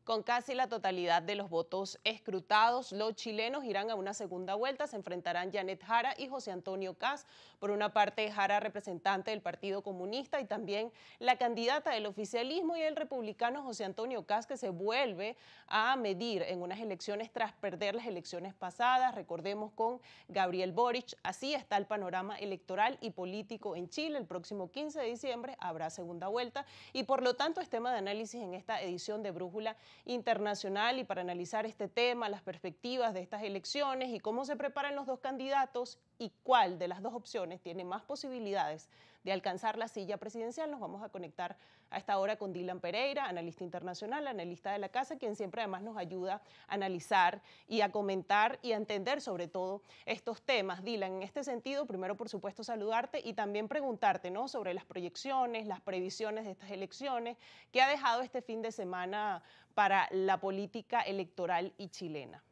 Con casi la totalidad de los votos escrutados, los chilenos irán a una segunda vuelta. Se enfrentarán Janet Jara y José Antonio Kast. Por una parte, Jara, representante del Partido Comunista, y también la candidata del oficialismo, y el republicano José Antonio Kast, que se vuelve a medir en unas elecciones tras perder las elecciones pasadas. Recordemos, con Gabriel Boric. Así está el panorama electoral y político en Chile. El próximo 15 de diciembre habrá segunda vuelta y por lo tanto es tema de análisis en esta edición de Brújula Internacional. Y para analizar este tema, las perspectivas de estas elecciones y cómo se preparan los dos candidatos y cuál de las dos opciones tiene más posibilidades de alcanzar la silla presidencial, nos vamos a conectar a esta hora con Dylan Pereira, analista internacional, analista de la casa, quien siempre además nos ayuda a analizar y a comentar y a entender sobre todo estos temas. Dylan, en este sentido, primero por supuesto saludarte y también preguntarte, ¿no?, sobre las proyecciones, las previsiones de estas elecciones, que ha dejado este fin de semana para la política electoral y chilena.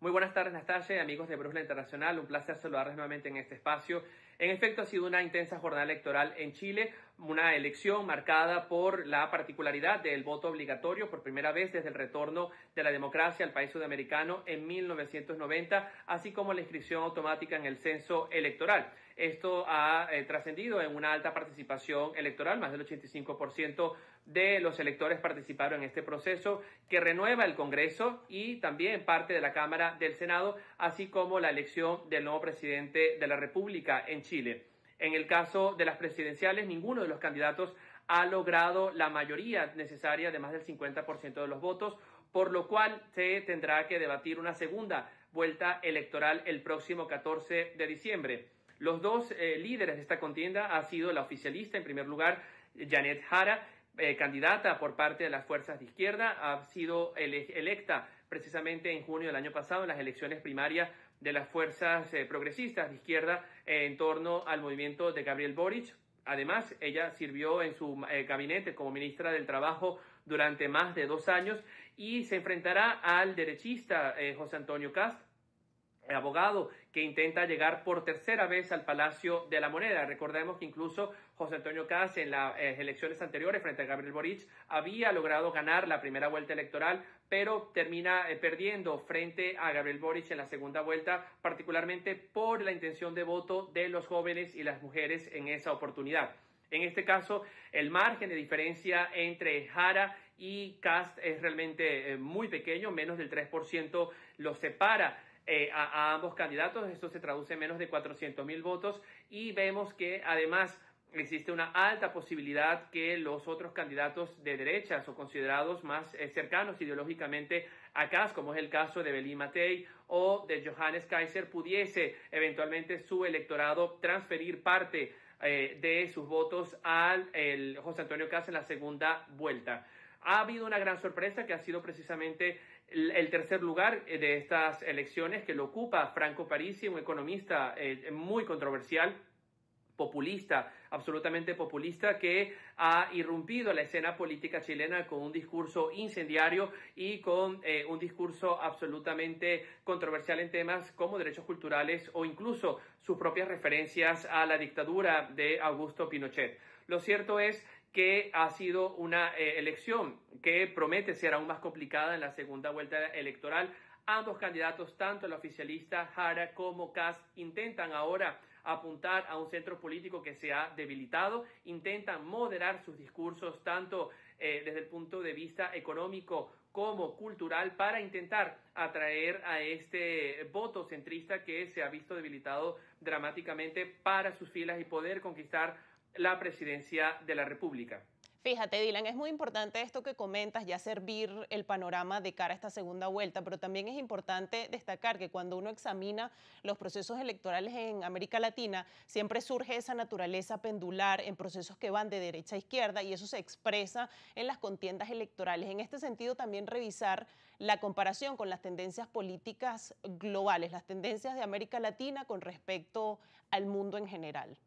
Muy buenas tardes, Nastasia, amigos de Brújula Internacional. Un placer saludarles nuevamente en este espacio. En efecto, ha sido una intensa jornada electoral en Chile, una elección marcada por la particularidad del voto obligatorio por primera vez desde el retorno de la democracia al país sudamericano en 1990, así como la inscripción automática en el censo electoral. Esto ha trascendido en una alta participación electoral. Más del 85% de los electores participaron en este proceso, que renueva el Congreso y también parte de la Cámara del Senado, así como la elección del nuevo presidente de la República en Chile. En el caso de las presidenciales, ninguno de los candidatos ha logrado la mayoría necesaria de más del 50% de los votos, por lo cual se tendrá que debatir una segunda vuelta electoral el próximo 14 de diciembre. Los dos líderes de esta contienda ha sido la oficialista, en primer lugar, Janet Jara, candidata por parte de las fuerzas de izquierda. Ha sido electa precisamente en junio del año pasado en las elecciones primarias de las fuerzas progresistas de izquierda en torno al movimiento de Gabriel Boric. Además, ella sirvió en su gabinete como ministra del Trabajo durante más de 2 años y se enfrentará al derechista José Antonio Kast, abogado que intenta llegar por tercera vez al Palacio de la Moneda. Recordemos que incluso José Antonio Kast en las elecciones anteriores frente a Gabriel Boric había logrado ganar la primera vuelta electoral, pero termina perdiendo frente a Gabriel Boric en la segunda vuelta, particularmente por la intención de voto de los jóvenes y las mujeres en esa oportunidad. En este caso, el margen de diferencia entre Jara y Kast es realmente muy pequeño, menos del 3% los separa a ambos candidatos. Esto se traduce en menos de 400.000 votos y vemos que además existe una alta posibilidad que los otros candidatos de derechas o considerados más cercanos ideológicamente a Kast, como es el caso de Belín Matei o de Johannes Kaiser, pudiese eventualmente su electorado transferir parte de sus votos al José Antonio Kast en la segunda vuelta. Ha habido una gran sorpresa que ha sido precisamente el tercer lugar de estas elecciones, que lo ocupa Franco Parisi, un economista muy controversial, populista, absolutamente populista, que ha irrumpido la escena política chilena con un discurso incendiario y con un discurso absolutamente controversial en temas como derechos culturales o incluso sus propias referencias a la dictadura de Augusto Pinochet. Lo cierto es que ha sido una elección que promete ser aún más complicada en la segunda vuelta electoral. Ambos candidatos, tanto el oficialista Jara como Kast, intentan ahora apuntar a un centro político que se ha debilitado, intentan moderar sus discursos tanto desde el punto de vista económico como cultural para intentar atraer a este voto centrista que se ha visto debilitado dramáticamente para sus filas y poder conquistar la presidencia de la República. Fíjate, Dylan, es muy importante esto que comentas, ya servir el panorama de cara a esta segunda vuelta, pero también es importante destacar que cuando uno examina los procesos electorales en América Latina, siempre surge esa naturaleza pendular en procesos que van de derecha a izquierda y eso se expresa en las contiendas electorales. En este sentido, también revisar la comparación con las tendencias políticas globales, las tendencias de América Latina con respecto al mundo en general.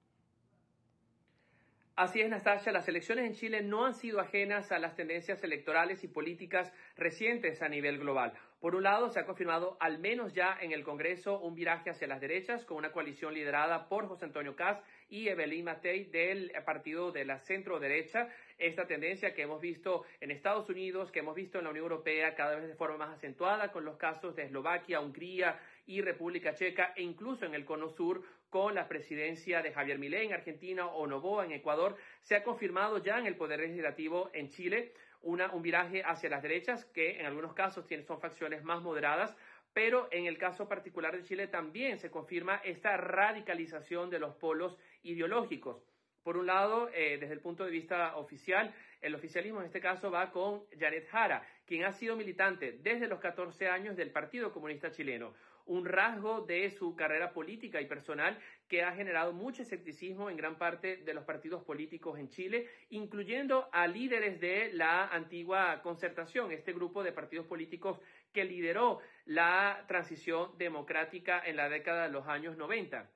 Así es, Nastasia, las elecciones en Chile no han sido ajenas a las tendencias electorales y políticas recientes a nivel global. Por un lado, se ha confirmado al menos ya en el Congreso un viraje hacia las derechas con una coalición liderada por José Antonio Kast y Evelyn Matei del partido de la centro derecha. Esta tendencia que hemos visto en Estados Unidos, que hemos visto en la Unión Europea cada vez de forma más acentuada con los casos de Eslovaquia, Hungría y República Checa e incluso en el Cono Sur con la presidencia de Javier Milei en Argentina o Noboa en Ecuador, se ha confirmado ya en el Poder Legislativo en Chile un viraje hacia las derechas que en algunos casos son facciones más moderadas, pero en el caso particular de Chile también se confirma esta radicalización de los polos ideológicos. Por un lado, desde el punto de vista oficial, el oficialismo en este caso va con Janet Jara, quien ha sido militante desde los 14 años del Partido Comunista Chileno, un rasgo de su carrera política y personal que ha generado mucho escepticismo en gran parte de los partidos políticos en Chile, incluyendo a líderes de la antigua Concertación, este grupo de partidos políticos que lideró la transición democrática en la década de los años 90.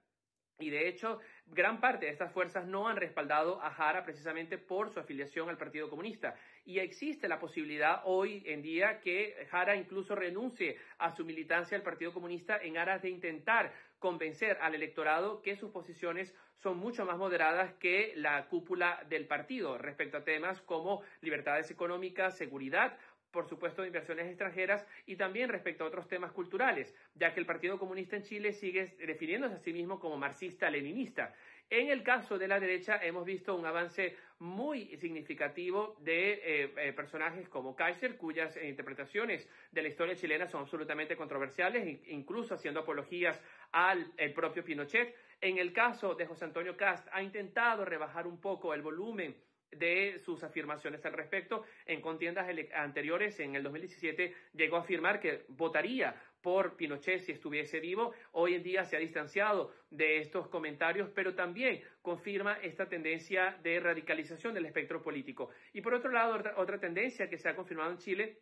Y de hecho, gran parte de estas fuerzas no han respaldado a Jara precisamente por su afiliación al Partido Comunista. Y existe la posibilidad hoy en día que Jara incluso renuncie a su militancia al Partido Comunista en aras de intentar convencer al electorado que sus posiciones son mucho más moderadas que la cúpula del partido respecto a temas como libertades económicas, seguridad, por supuesto, de inversiones extranjeras y también respecto a otros temas culturales, ya que el Partido Comunista en Chile sigue definiéndose a sí mismo como marxista-leninista. En el caso de la derecha hemos visto un avance muy significativo de personajes como Kaiser, cuyas interpretaciones de la historia chilena son absolutamente controversiales, incluso haciendo apologías al propio Pinochet. En el caso de José Antonio Kast, ha intentado rebajar un poco el volumen de sus afirmaciones al respecto. En contiendas anteriores, en el 2017, llegó a afirmar que votaría por Pinochet si estuviese vivo. Hoy en día se ha distanciado de estos comentarios, pero también confirma esta tendencia de radicalización del espectro político. Y por otro lado, otra tendencia que se ha confirmado en Chile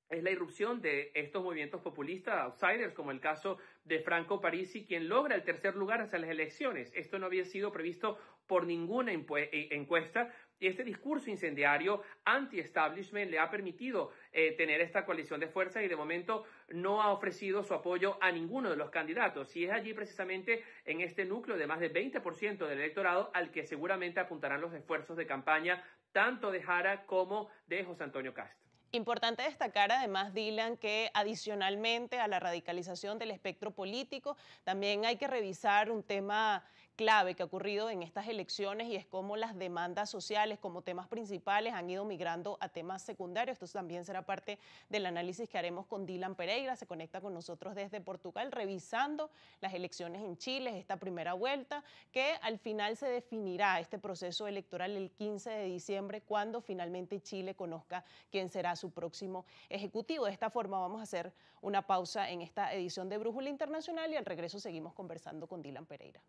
es la irrupción de estos movimientos populistas, outsiders, como el caso de Franco Parisi, quien logra el tercer lugar hacia las elecciones. Esto no había sido previsto por ninguna encuesta, y este discurso incendiario anti-establishment le ha permitido tener esta coalición de fuerzas y de momento no ha ofrecido su apoyo a ninguno de los candidatos. Y es allí precisamente en este núcleo de más del 20% del electorado al que seguramente apuntarán los esfuerzos de campaña tanto de Jara como de José Antonio Kast. Importante destacar además, Dylan, que adicionalmente a la radicalización del espectro político, también hay que revisar un tema clave que ha ocurrido en estas elecciones y es cómo las demandas sociales como temas principales han ido migrando a temas secundarios. Esto también será parte del análisis que haremos con Dylan Pereira, se conecta con nosotros desde Portugal, revisando las elecciones en Chile, esta primera vuelta, que al final se definirá este proceso electoral el 15 de diciembre, cuando finalmente Chile conozca quién será su próximo ejecutivo. De esta forma vamos a hacer una pausa en esta edición de Brújula Internacional y al regreso seguimos conversando con Dylan Pereira.